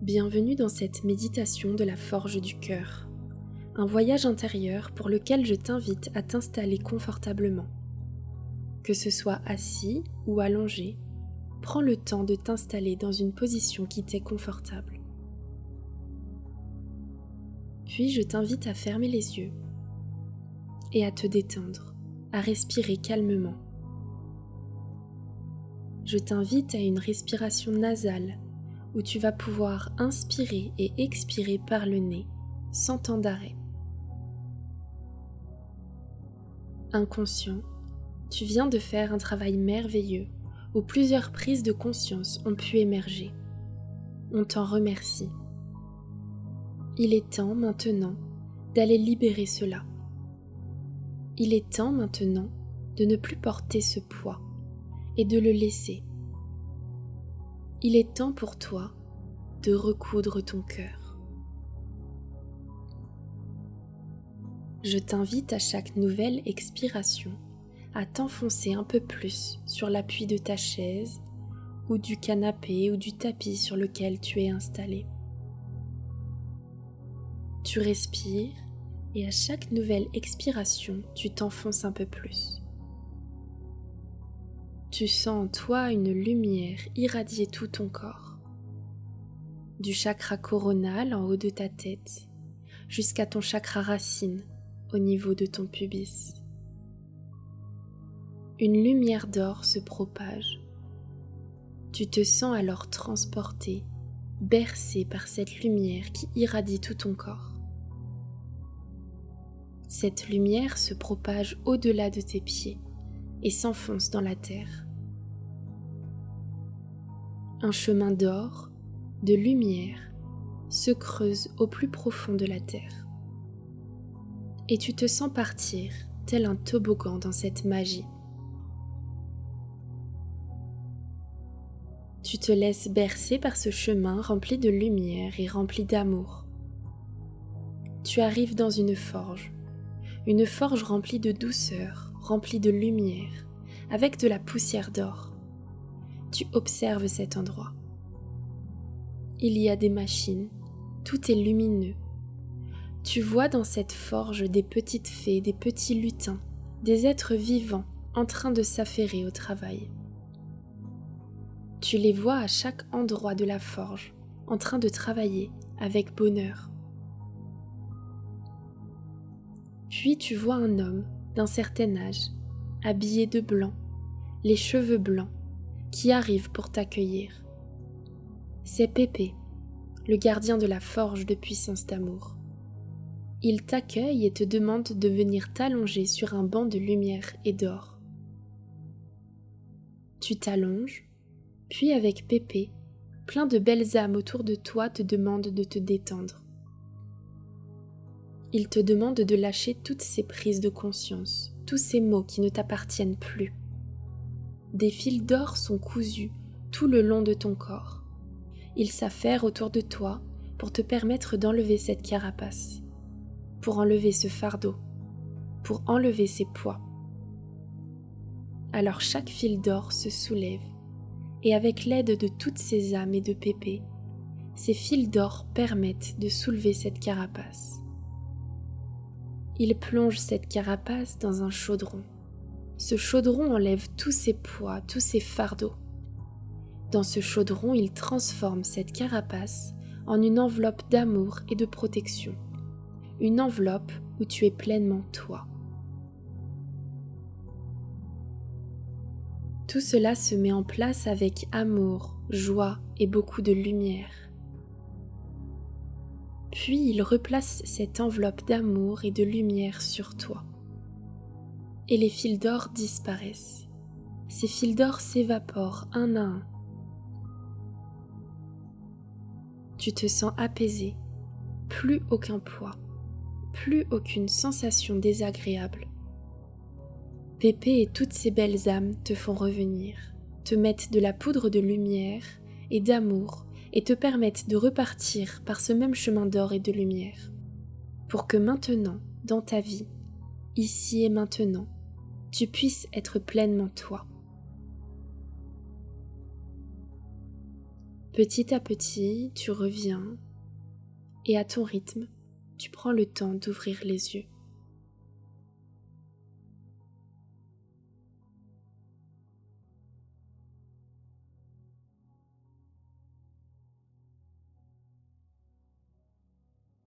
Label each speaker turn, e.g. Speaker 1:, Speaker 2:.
Speaker 1: Bienvenue dans cette méditation de la forge du cœur, un voyage intérieur pour lequel je t'invite à t'installer confortablement. Que ce soit assis ou allongé, prends le temps de t'installer dans une position qui t'est confortable. Puis je t'invite à fermer les yeux et à te détendre, à respirer calmement. Je t'invite à une respiration nasale où tu vas pouvoir inspirer et expirer par le nez, sans temps d'arrêt. Inconscient, tu viens de faire un travail merveilleux où plusieurs prises de conscience ont pu émerger. On t'en remercie. Il est temps maintenant d'aller libérer cela. Il est temps maintenant de ne plus porter ce poids et de le laisser. Il est temps pour toi de recoudre ton cœur. Je t'invite à chaque nouvelle expiration à t'enfoncer un peu plus sur l'appui de ta chaise ou du canapé ou du tapis sur lequel tu es installé. Tu respires et à chaque nouvelle expiration, tu t'enfonces un peu plus. Tu sens en toi une lumière irradier tout ton corps, du chakra coronal en haut de ta tête jusqu'à ton chakra racine au niveau de ton pubis. Une lumière d'or se propage. Tu te sens alors transporté, bercé par cette lumière qui irradie tout ton corps. Cette lumière se propage au-delà de tes pieds et s'enfonce dans la terre. Un chemin d'or, de lumière, se creuse au plus profond de la terre. Et tu te sens partir tel un toboggan dans cette magie. Tu te laisses bercer par ce chemin rempli de lumière et rempli d'amour. Tu arrives dans une forge remplie de douceur, remplie de lumière, avec de la poussière d'or. Tu observes cet endroit. Il y a des machines, tout est lumineux. Tu vois dans cette forge des petites fées, des petits lutins, des êtres vivants en train de s'affairer au travail. Tu les vois à chaque endroit de la forge, en train de travailler avec bonheur. Puis tu vois un homme d'un certain âge, habillé de blanc, les cheveux blancs, qui arrive pour t'accueillir. C'est Pépé, le gardien de la forge de puissance d'amour. Il t'accueille et te demande de venir t'allonger sur un banc de lumière et d'or. Tu t'allonges, puis avec Pépé, plein de belles âmes autour de toi te demandent de te détendre. Il te demande de lâcher toutes ces prises de conscience, tous ces mots qui ne t'appartiennent plus. Des fils d'or sont cousus tout le long de ton corps. Ils s'affairent autour de toi pour te permettre d'enlever cette carapace, pour enlever ce fardeau, pour enlever ces poids. Alors chaque fil d'or se soulève et avec l'aide de toutes ces âmes et de Pépé, ces fils d'or permettent de soulever cette carapace. Il plonge cette carapace dans un chaudron. Ce chaudron enlève tous ses poids, tous ses fardeaux. Dans ce chaudron, il transforme cette carapace en une enveloppe d'amour et de protection. Une enveloppe où tu es pleinement toi. Tout cela se met en place avec amour, joie et beaucoup de lumière. Puis il replace cette enveloppe d'amour et de lumière sur toi. Et les fils d'or disparaissent. Ces fils d'or s'évaporent un à un. Tu te sens apaisé, plus aucun poids, plus aucune sensation désagréable. Pépé et toutes ces belles âmes te font revenir, te mettent de la poudre de lumière et d'amour et te permettent de repartir par ce même chemin d'or et de lumière, pour que maintenant, dans ta vie, ici et maintenant, tu puisses être pleinement toi. Petit à petit, tu reviens et à ton rythme, tu prends le temps d'ouvrir les yeux.